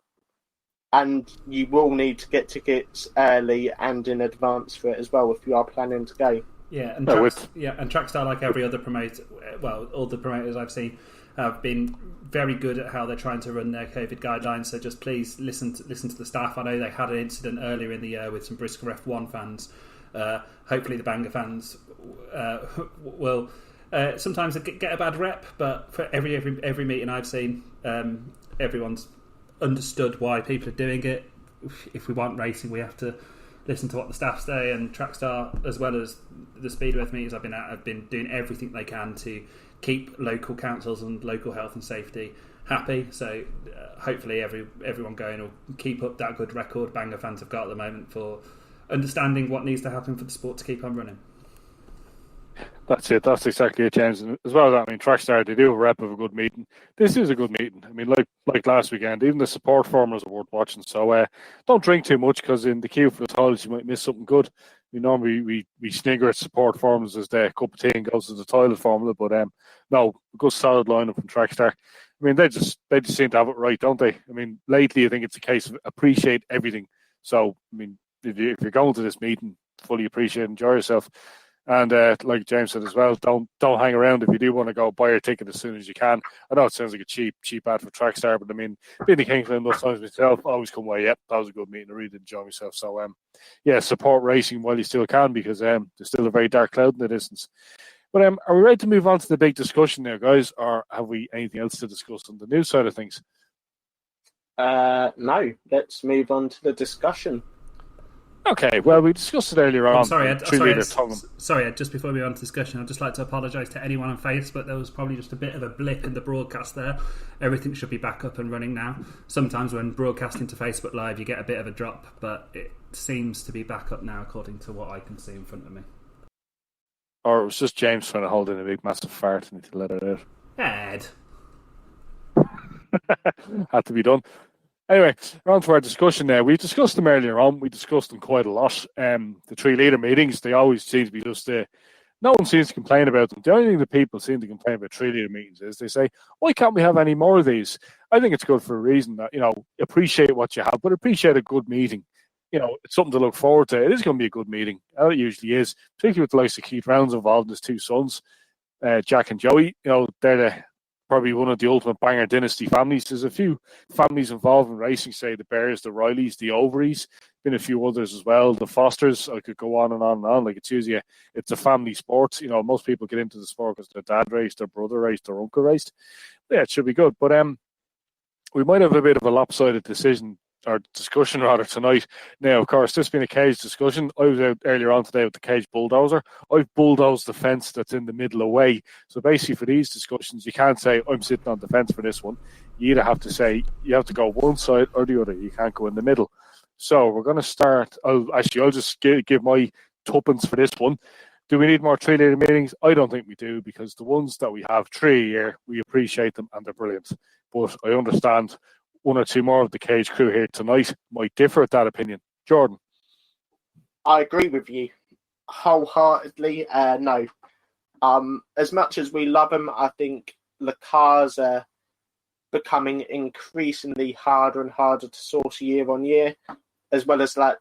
and you will need to get tickets early and in advance for it as well if you are planning to go. Yeah, and Trackstar, like every other promoter, well, all the promoters I've seen have been very good at how they're trying to run their COVID guidelines. So just please listen to the staff. I know they had an incident earlier in the year with some Brisker F1 fans. Hopefully the Bangor fans will sometimes get a bad rep, but for every meeting I've seen, everyone's understood why people are doing it. If we want racing, we have to listen to what the staff say, and Trackstar, as well as the Speedway meetings I've been at, have been doing everything they can to keep local councils and local health and safety happy. So hopefully everyone going will keep up that good record Bangor fans have got at the moment for understanding what needs to happen for the sport to keep on running. That's it. That's exactly it, James. And as well as that, I mean, Trackstar, they do a rep of a good meeting. This is a good meeting. I mean, like last weekend, even the support formers are worth watching. So don't drink too much, because in the queue for the toilets, you might miss something good. Normally we snigger at support formers as the cup of tea and goes to the toilet formula, but no, a good solid lineup from Trackstar. I mean, they just seem to have it right, don't they? I mean, lately I think it's a case of appreciate everything. So I mean, if you're going to this meeting, fully appreciate, enjoy yourself. And like James said as well, don't hang around. If you do want to go, buy your ticket as soon as you can. I know it sounds like a cheap ad for Trackstar, but I mean, being the Kings Lynn those times myself, always come away, yep, that was a good meeting. I really did enjoy myself. So yeah, support racing while you still can, because there's still a very dark cloud in the distance. But are we ready to move on to the big discussion now, guys, or have we anything else to discuss on the news side of things? No, let's move on to the discussion. Okay, well, we discussed it earlier on. Sorry, Ed, just before we go on to discussion, I'd just like to apologise to anyone on Facebook. There was probably just a bit of a blip in the broadcast there. Everything should be back up and running now. Sometimes when broadcasting to Facebook Live, you get a bit of a drop, but it seems to be back up now, according to what I can see in front of me. Or it was just James trying to hold in a big, massive fart and he let it out. Ed. Had to be done. Anyway, on to our discussion now. We discussed them earlier on. We discussed them quite a lot. The 3 leader meetings, they always seem to be just no one seems to complain about them. The only thing that people seem to complain about 3 leader meetings is they say, why can't we have any more of these? I think it's good for a reason that, appreciate what you have, but appreciate a good meeting. It's something to look forward to. It is going to be a good meeting. It usually is, particularly with the likes of Keith Rounds involved and his 2 sons, Jack and Joey. They're probably one of the ultimate Bangor dynasty families. There's a few families involved in racing, say the Bears, the Rileys, the Overys, been a few others as well. The Fosters, I could go on and on and on. Like it's a family sport. Most people get into the sport because their dad raced, their brother raced, their uncle raced. Yeah, it should be good. But we might have a bit of a lopsided decision or discussion rather tonight. Now, of course, this being a cage discussion, I was out earlier on today with the cage bulldozer. I've bulldozed the fence that's in the middle away. So basically for these discussions, you can't say, I'm sitting on the fence for this one. You either have to say, you have to go one side or the other. You can't go in the middle. So we're going to start. I'll just give my tuppence for this one. Do we need more 3 leader meetings? I don't think we do, because the ones that we have 3 a year, we appreciate them and they're brilliant. But I understand 1 or 2 more of the cage crew here tonight might differ at that opinion. Jordan? I agree with you wholeheartedly. No. As much as we love them, I think the cars are becoming increasingly harder and harder to source year on year, as well as that,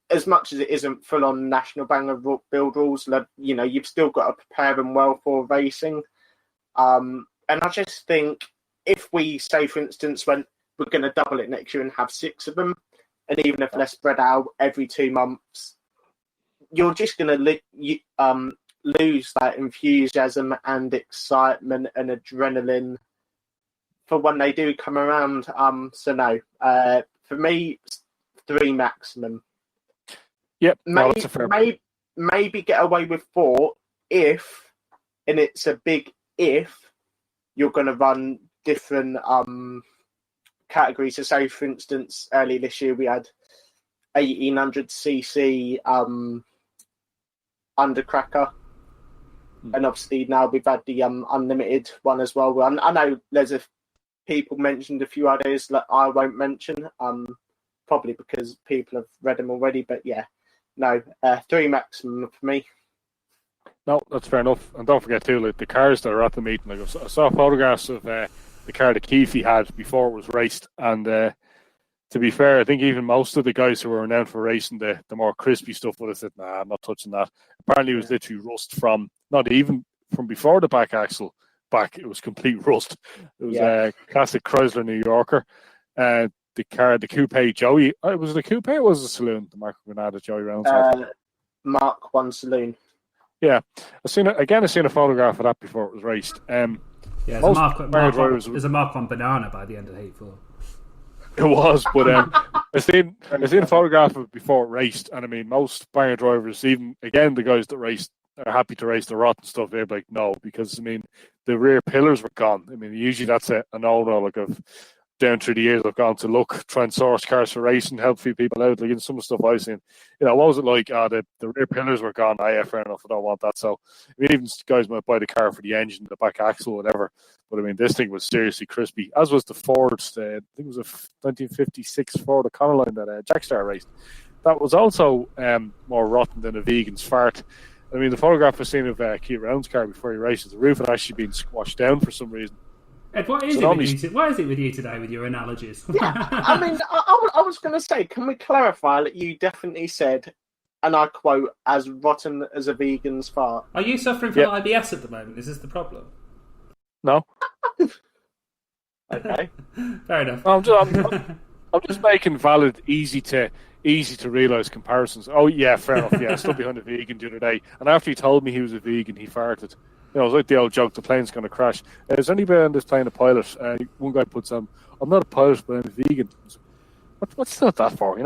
as much as it isn't full on national banger build rules, you've still got to prepare them well for racing. And I just think if we say, for instance, we're going to double it next year and have 6 of them, and even if they're spread out every 2 months, you're just going to lose that enthusiasm and excitement and adrenaline for when they do come around. So no, for me, 3 maximum. Yep, maybe get away with 4 if, and it's a big if, you're going to run different categories. So say, for instance, early this year we had 1800cc undercracker. And obviously now we've had the unlimited one as well. I know there's people mentioned a few others that I won't mention, probably because people have read them already. But yeah, no, 3 maximum for me. No, that's fair enough. And don't forget too, like the cars that are at the meeting. Like I saw photographs of the car that Keefe had before it was raced, and to be fair, I think even most of the guys who were renowned for racing the more crispy stuff would have said, "Nah, I'm not touching that." Apparently, it was literally rust from not even from before the back axle back. It was complete rust. It was a classic Chrysler New Yorker. The car, the coupe Joey. Was it a coupe or was it a saloon? The Mark Granada Joey Reynolds had? Mark 1 saloon. Yeah, I seen a photograph of that before it was raced. There's a Mark 1 banana by the end of Heat 4. It was, but I seen a photograph of it before it raced, and I mean, most banger drivers, even again the guys that raced, are happy to race the rotten stuff. They're like, no, because I mean, the rear pillars were gone. I mean, usually that's a no-no. Like I've down through the years, I've gone to try and source cars for racing, help few people out. Like in some of the stuff I've seen, what was it like? The rear pillars were gone. Yeah, fair enough. I don't want that. So I mean, even guys might buy the car for the engine, the back axle, whatever. But I mean, this thing was seriously crispy. As was the Ford. I think it was a 1956 Ford Econoline that Jackstar raced. That was also more rotten than a vegan's fart. I mean, the photograph I've seen of Keith Round's car before he races, the roof had actually been squashed down for some reason. Ed, what is it with you today with your analogies? Yeah, I mean, I was going to say, can we clarify that you definitely said, and I quote, as rotten as a vegan's fart? Are you suffering from IBS at the moment? Is this the problem? No. Okay. Fair enough. I'm just making valid, easy to realise comparisons. Oh yeah, fair enough. Yeah, I stood behind a vegan the other day, and after he told me he was a vegan, he farted. It was like the old joke: the plane's going to crash. Is anybody on this plane a pilot? One guy puts on, "I'm not a pilot, but I'm a vegan." What's not that for?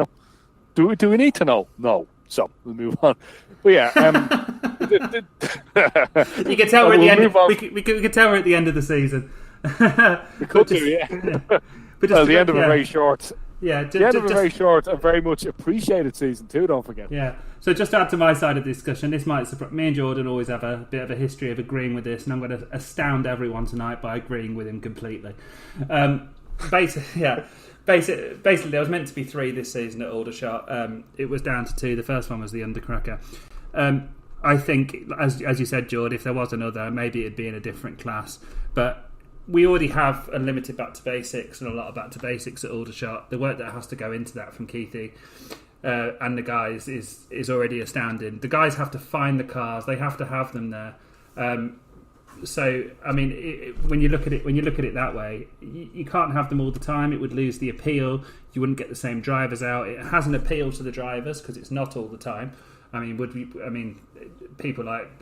Do we need to know? No. So we'll move on. But yeah, you can tell we're at the end. We can tell we're at the end of the season. We could do, yeah. But the end of a very short. Yeah, the end of a very short and very much appreciated season too. Don't forget. Yeah. So just to add to my side of the discussion, this might surprise me and Jordan. Always have a bit of a history of agreeing with this, and I'm going to astound everyone tonight by agreeing with him completely. Basically, there was meant to be 3 this season at Aldershot. It was down to 2. The first one was the undercracker. I think, as you said, Jord, if there was another, maybe it'd be in a different class. But we already have Unlimited back to basics and a lot of back to basics at Aldershot. The work that has to go into that from Keithy and the guys is already astounding. The guys have to find the cars; they have to have them there. So, I mean, when you look at it that way, you can't have them all the time. It would lose the appeal. You wouldn't get the same drivers out. It has an appeal to the drivers because it's not all the time. I mean, people like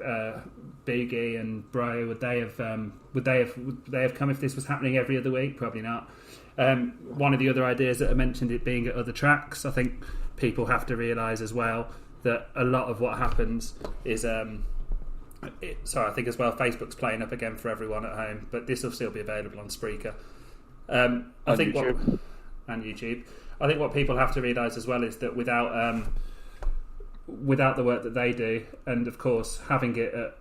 Biggie and Bro, would they have come if this was happening every other week? Probably not. One of the other ideas that I mentioned, it being at other tracks, I think people have to realise as well that a lot of what happens is. I think as well, Facebook's playing up again for everyone at home, but this will still be available on Spreaker. And YouTube. I think what people have to realise as well is that without the work that they do, and of course having it at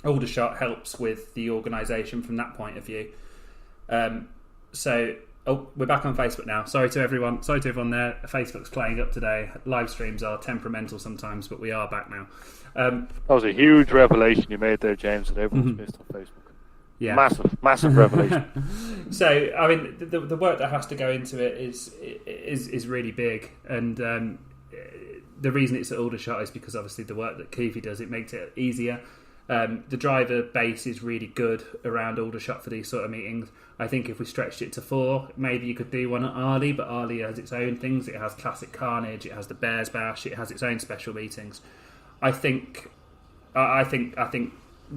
Aldershot helps with the organisation from that point of view. We're back on Facebook now. Sorry to everyone there. Facebook's playing up today. Live streams are temperamental sometimes, but we are back now. That was a huge revelation you made there, James, that everyone's missed on Facebook. Yeah. Massive revelation. So, I mean, the work that has to go into it is really big, and the reason it's at Aldershot is because obviously the work that Keefe does, it makes it easier. The driver base is really good around Aldershot for these sort of meetings. I think if we stretched it to 4, maybe you could do one at Arley, but Arley has its own things. It has Classic Carnage, it has the Bears Bash, it has its own special meetings. I think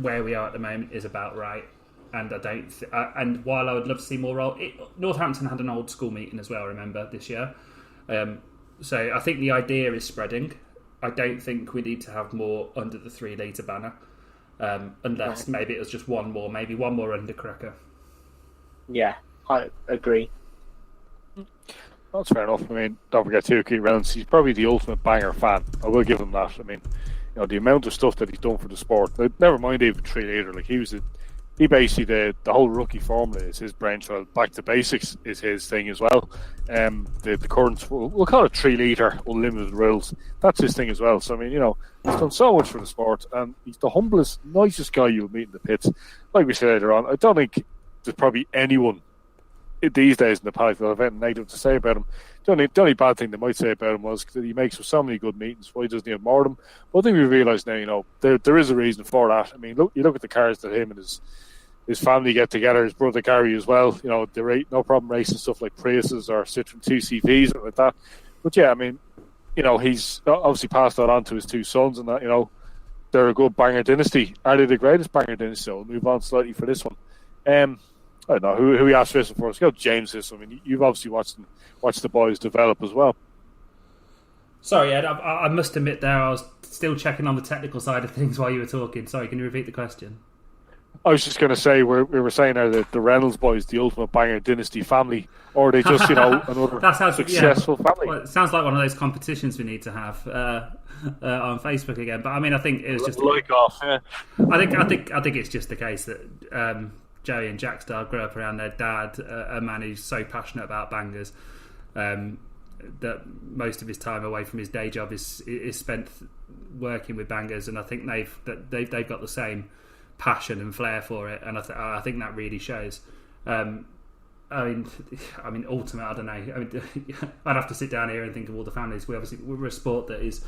where we are at the moment is about right. And I don't. And while I would love to see more, Northampton had an old school meeting as well. Remember this year, so I think the idea is spreading. I don't think we need to have more under the 3 litre banner, unless maybe it was just one more undercracker. Yeah, I agree. That's fair enough. I mean, don't forget too, Keith Reynolds. He's probably the ultimate banger fan. I will give him that. I mean, the amount of stuff that he's done for the sport. Never mind even 3 litre. Like he basically the whole rookie formula is his brainchild. Back to basics is his thing as well. The current, we'll call it 3 litre unlimited rules. That's his thing as well. So I mean, he's done so much for the sport, and he's the humblest, nicest guy you'll meet in the pits. Like we said later on, I don't think there's probably anyone these days in the paddock that have anything negative to say about him. The only bad thing they might say about him was that he makes so many good meetings. Why doesn't he have more of them? But I think we realise now, there is a reason for that. I mean, you look at the cars that him and his family get together, his brother Gary as well. They no problem racing stuff like Priuses or Citroen 2CVs or like that. But yeah, I mean, he's obviously passed that on to his 2 sons, and that they're a good banger dynasty. Are they the greatest banger dynasty? So we'll move on slightly for this one. I don't know who he asked this for. Let's go James this. I mean, you've obviously watched the boys develop as well. Sorry, Ed, I must admit there I was still checking on the technical side of things while you were talking. Sorry, can you repeat the question? I was just going to say, we were saying there that the Reynolds boys, the ultimate banger dynasty family, or are they just, another successful family? Well, it sounds like one of those competitions we need to have on Facebook again. But I mean, I think it was just I think it's just the case that Joey and Jackstar grew up around their dad, a man who's so passionate about bangers that most of his time away from his day job is spent working with bangers, and I think they've got the same passion and flair for it, and I think that really shows. I mean, ultimate. I don't know. I mean, I'd have to sit down here and think of all the families. We're a sport that is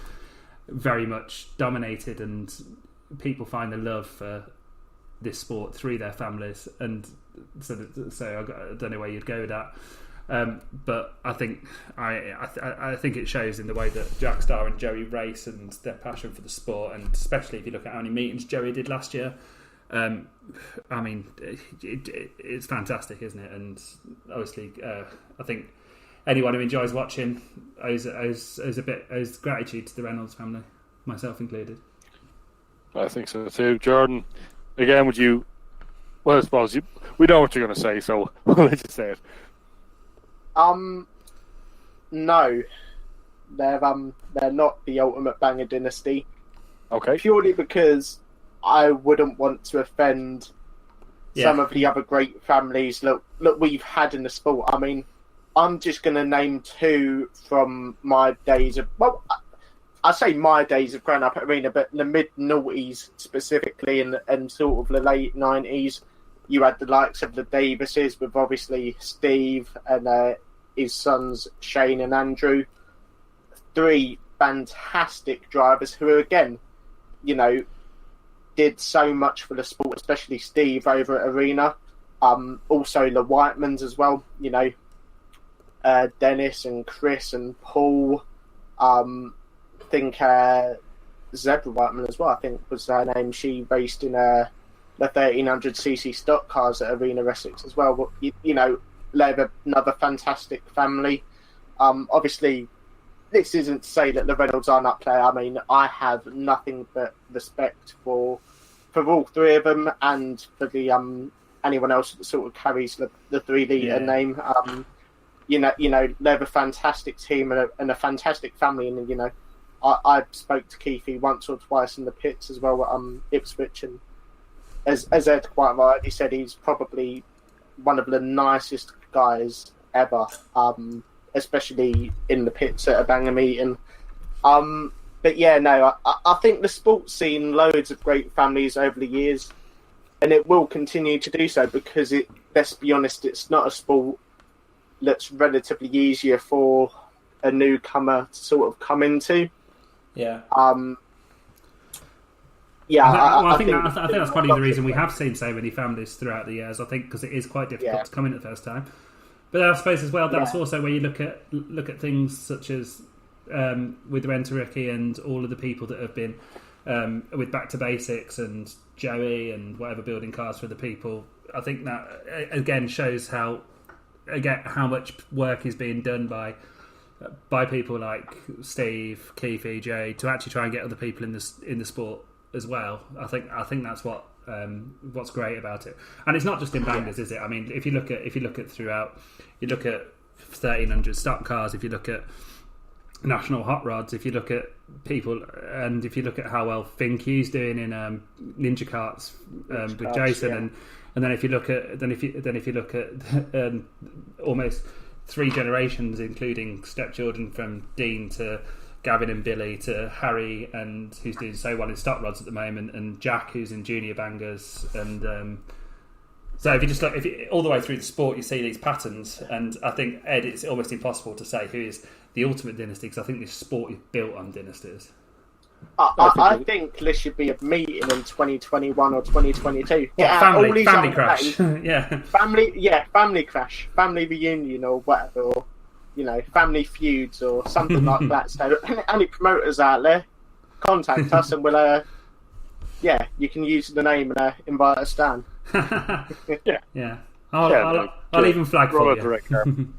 very much dominated, and people find the love for this sport through their families, and so I don't know where you'd go with that. But I think I think it shows in the way that Jackstar and Joey race and their passion for the sport, and especially if you look at how many meetings Joey did last year. I mean, it's fantastic, isn't it? And obviously, I think anyone who enjoys watching owes gratitude to the Reynolds family, myself included. I think so too. Jordan, again, would you? Well, I suppose we know what you're going to say, so we'll let you say it. No, they're not the ultimate banger dynasty. Okay. Purely because I wouldn't want to offend some of the other great families that we've had in the sport. I mean, I'm just going to name 2 from my days of, well, I say my days of growing up at Arena, but in the mid-noughties specifically, and sort of the late 90s, you had the likes of the Davises with obviously Steve and his sons Shane and Andrew. 3 fantastic drivers who, again, did so much for the sport, especially Steve over at Arena. Also the Whitemans as well, Dennis and Chris and Paul. I think Zebra Whiteman as well, I think was her name. She raced in the 1300cc stock cars at Arena Essex as well. But, they have another fantastic family. Obviously, this isn't to say that the Reynolds aren't up there. I mean, I have nothing but respect for all 3 of them, and for the anyone else that sort of carries the 3 litre name. They have a fantastic team and a fantastic family, and I spoke to Keefe once or twice in the pits as well at Ipswich, and as Ed quite rightly said, he's probably one of the nicest guys ever, especially in the pits at a banger meeting. But yeah, no, I think the sport's seen loads of great families over the years. and it will continue to do so because let's be honest, it's not a sport that's relatively easier for a newcomer to sort of come into. Yeah. I think that's probably the reason we have seen so many families throughout the years. I think because it is quite difficult to come in at the first time. But I suppose as well, that's also where you look at things such as with Rentariki and all of the people that have been with Back to Basics and Joey and whatever building cars for the people. I think that again shows how much work is being done by people like Steve, Keefe, Jay to actually try and get other people in the sport as well. I think that's what's great about it, and it's not just in bangers, is it? I mean, if you look at throughout, you look at 1300 stock cars, if you look at national hot rods, if you look at people, and if you look at how well Finkey's doing in Ninja Karts with Jason, and then if you look at almost 3 generations, including stepchildren from Dean to Gavin and Billy to Harry, and who's doing so well in stock rods at the moment, and Jack, who's in junior bangers, and so if you just look all the way through the sport, you see these patterns. And I think, Ed, it's almost impossible to say who is the ultimate dynasty, because I think this sport is built on dynasties. I think there should be a meeting in 2021 or 2022. Family crash, family crash, family reunion, or whatever, or family feuds or something like that. So any promoters out there, contact us and we'll you can use the name and invite us down. I'll even flag for you.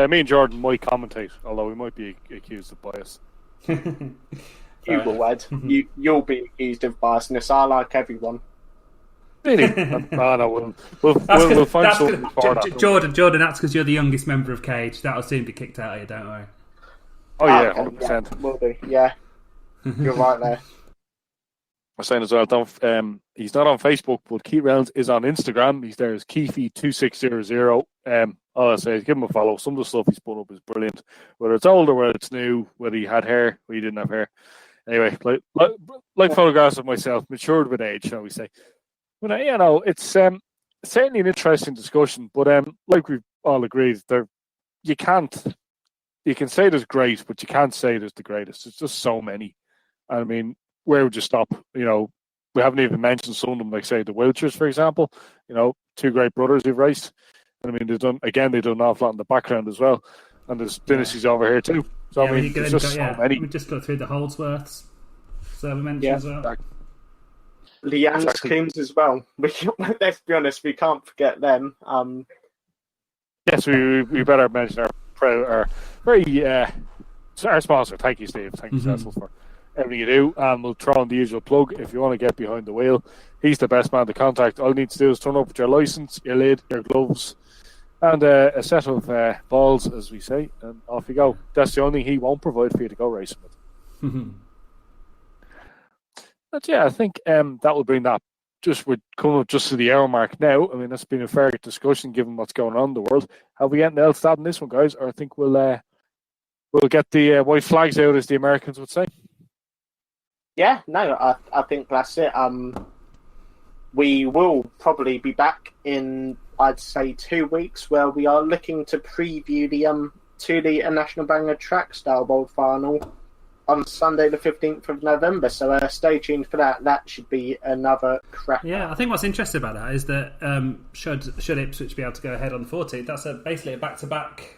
Me and Jordan might commentate, although we might be accused of bias. You will, Ed. You'll be accused of biasness. I like everyone. Really? No, we'll find something for that. Jordan, that's because you're the youngest member of Cage. That'll soon be kicked out of you, don't worry. Oh yeah, 100%. Yeah, will be. Yeah, you're right there. I'm saying as well, he's not on Facebook, but Keith Reynolds is on Instagram. He's there as Keefy2600. All I say is give him a follow. Some of the stuff he's put up is brilliant. Whether it's old or whether it's new, whether he had hair or he didn't have hair. Anyway, like photographs of myself, matured with age, shall we say. But it's certainly an interesting discussion. But like we've all agreed, you can say there's great, but you can't say there's the greatest. There's just so many. I mean, where would you stop? We haven't even mentioned some of them, like say the Wiltshires, for example. 2 great brothers who've raced. And I mean, they've done an awful lot in the background as well. And there's dynasties over here too. So I mean, there's just so many. We just got through the Holdsworths. So we mentioned as well. Leanne's Kings as well. Let's be honest, we can't forget them. Yes, we better mention our sponsor. Thank you, Steve. Thank you, Cecil, for everything you do. And we'll throw in the usual plug. If you want to get behind the wheel, he's the best man to contact. All you need to do is turn up with your license, your lid, your gloves, and a set of balls, as we say, and off you go. That's the only thing he won't provide for you to go racing with. But yeah, I think that will bring that. We're coming up just to the hour mark now. I mean, that's been a fair discussion given what's going on in the world. Have we anything else to add in this one, guys? Or I think we'll get the white flags out, as the Americans would say. Yeah, no, I think that's it. We will probably be back in, I'd say, 2 weeks, where we are looking to preview the 2 National Banger Track Style World Final on Sunday the 15th of November. So stay tuned for that. That should be another cracker. Yeah, I think what's interesting about that is that should Ipswich be able to go ahead on the 14th, that's basically a back-to-back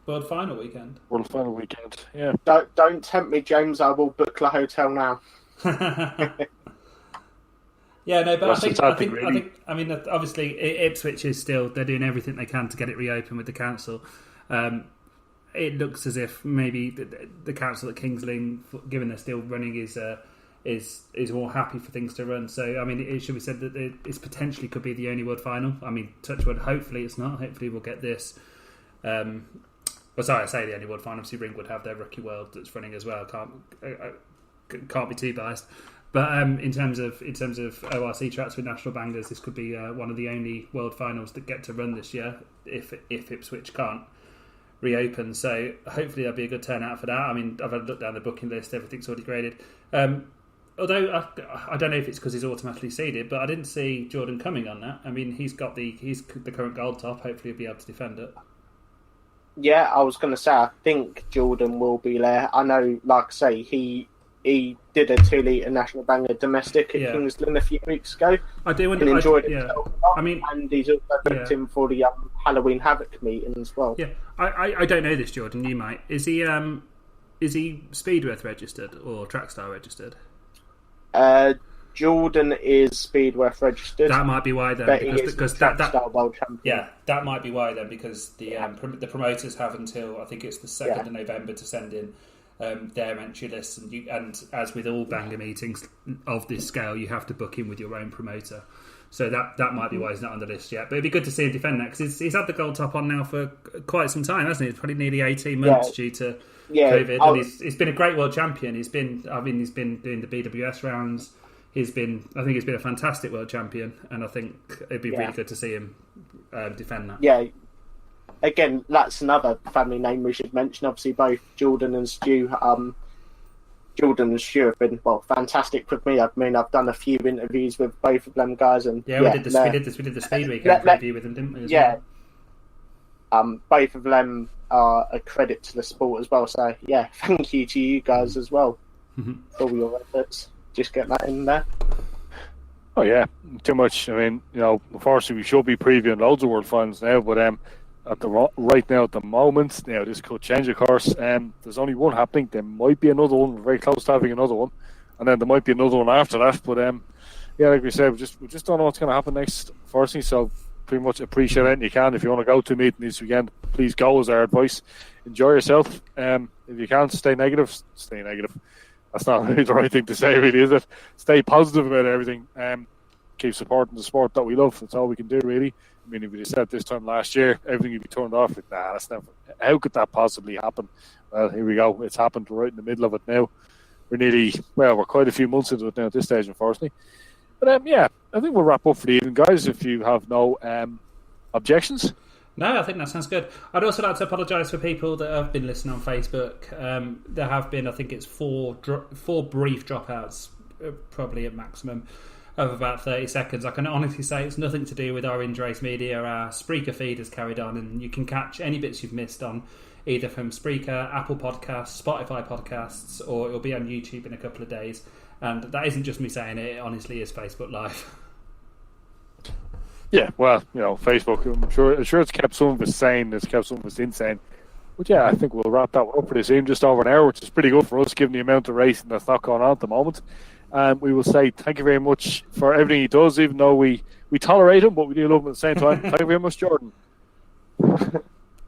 World Final weekend. World Final weekend, yeah. Don't tempt me, James. I will book the hotel now. Yeah, no, but I think. I mean, obviously, Ipswich is still, they're doing everything they can to get it reopened with the council. It looks as if maybe the council at Kings Lynn, given they're still running, is more happy for things to run. So, I mean, it should be said that it potentially could be the only World Final. I mean, touch wood. Hopefully, it's not. Hopefully, we'll get this. I say the only World Final. Obviously, Ringwood have their Rookie World that's running as well. Can't be too biased. But in terms of ORC tracks with National Bangers, this could be one of the only World Finals that get to run this year if Ipswich can't reopen. So hopefully there'll be a good turnout for that. I mean, I've had a look down the booking list, everything's already graded. Other although I don't know if it's because he's automatically seeded, but I didn't see Jordan coming on that. I mean, he's the current gold top. Hopefully, he'll be able to defend it. Yeah, I was going to say, I think Jordan will be there. I know, like I say, he did a 2 litre national banger domestic at Kings Lynn a few weeks ago. I do, and enjoyed it. I mean, and he's also booked in for the Halloween Havoc meeting as well. Yeah, I don't know this, Jordan. You might. Is he Speedworth registered or Trackstar registered? Jordan is Speedworth registered. That might be why then, because that world champion. Yeah, that might be why then, because the promoters have until I think it's the 2nd of November to send in their entry lists, and as with all banger meetings of this scale, you have to book in with your own promoter. So that might be why he's not on the list yet. But it'd be good to see him defend that, because he's had the gold top on now for quite some time, hasn't he? It's probably nearly 18 months due to COVID, and he's been a great world champion. He's been doing the BWS rounds. I think he's been a fantastic world champion, and I think it'd be really good to see him defend that. Yeah. Again, that's another family name we should mention. Obviously, both Jordan and Stu. Jordan and Stu have been fantastic with me. I mean, I've done a few interviews with both of them guys, and we did the Speed Weekend review with them, didn't we? Both of them are a credit to the sport as well. So thank you to you guys as well for all your efforts. Just get that in there. Oh yeah, too much. I mean, unfortunately, we should be previewing loads of World Finals now, but right now at the moment, this could change, of course. There's only one happening. There might be another one. We're very close to having another one, and then there might be another one after that. But like we said, we just don't know what's going to happen next. Firstly, so pretty much appreciate anything you can. If you want to go to a meeting this weekend, please go. Is our advice. Enjoy yourself. If you can, stay negative. Stay negative. That's not really the right thing to say, really, is it? Stay positive about everything. Keep supporting the sport that we love. That's all we can do, really. I mean, if we said this time last year, everything would be turned off. That's never. How could that possibly happen? Well, here we go. It's happened right in the middle of it now. We're quite a few months into it now at this stage, unfortunately. But I think we'll wrap up for the evening, guys, if you have no objections. No, I think that sounds good. I'd also like to apologise for people that have been listening on Facebook. There have been, I think it's four brief dropouts, probably at maximum, of about 30 seconds. I can honestly say it's nothing to do with our in-race media. Our Spreaker feed has carried on, and you can catch any bits you've missed on either from Spreaker, Apple Podcasts, Spotify Podcasts, or it'll be on YouTube in a couple of days. And that isn't just me saying it honestly is Facebook Live. Yeah, well, Facebook, I'm sure it's kept some of us sane, it's kept some of us insane. But I think we'll wrap that one up for this evening, just over an hour, which is pretty good for us, given the amount of racing that's not going on at the moment. And we will say thank you very much for everything he does, even though we tolerate him, but we do love him at the same time. Thank you very much, Jordan.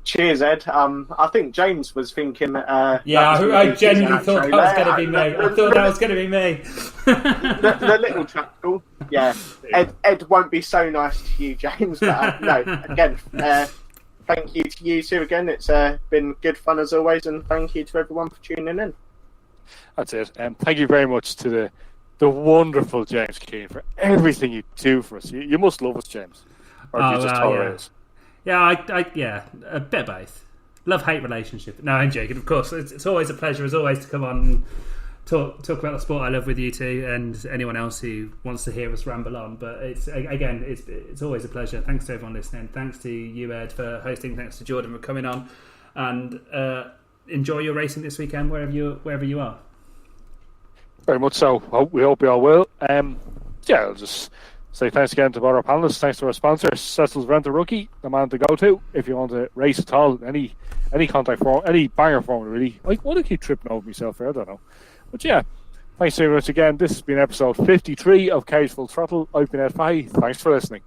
Cheers, Ed. I think James was thinking... I genuinely thought that was going to be me. I thought that was going to be me. the little chuckle. Yeah. Ed won't be so nice to you, James. But again, thank you to you two again. It's been good fun as always, and thank you to everyone for tuning in. That's it. Thank you very much to the wonderful James Keane for everything you do for us. You must love us, James. Or do you just tolerate us? Yeah, a bit of both. Love-hate relationship. No, I'm joking. Of course, it's always a pleasure, as always, to come on and talk about the sport I love with you two and anyone else who wants to hear us ramble on. But it's always a pleasure. Thanks to everyone listening. Thanks to you, Ed, for hosting. Thanks to Jordan for coming on. And enjoy your racing this weekend wherever you are. Very much so. We hope you all will. I'll just say thanks again to our panelists. Thanks to our sponsor, Cecil's Rent a Rookie, the man to go to if you want to race at all. Any contact form, any banger form, really. I want to keep tripping over myself here. I don't know. But thanks very much again. This has been episode 53 of Cage Full Throttle. I've been Ed Fahey. Thanks for listening.